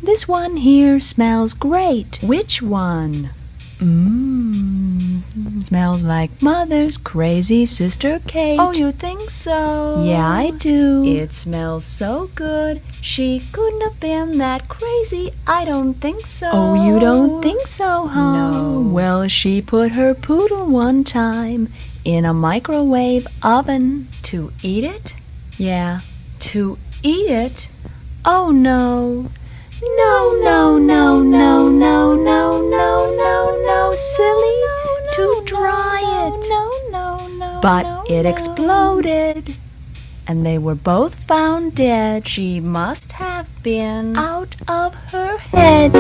This one here smells great. Which one? Smells like Mother's crazy sister Kate. Oh, you think so? Yeah, I do. It smells so good. She couldn't have been that crazy. I don't think so. Oh, you don't think so, huh? No. Well, she put her poodle one time in a microwave oven. To eat it? Yeah, to eat it? Oh, no. No, no, no, no, no, no, no, no, no, silly. To dry it. But it exploded, and they were both found dead. She must have been out of her head.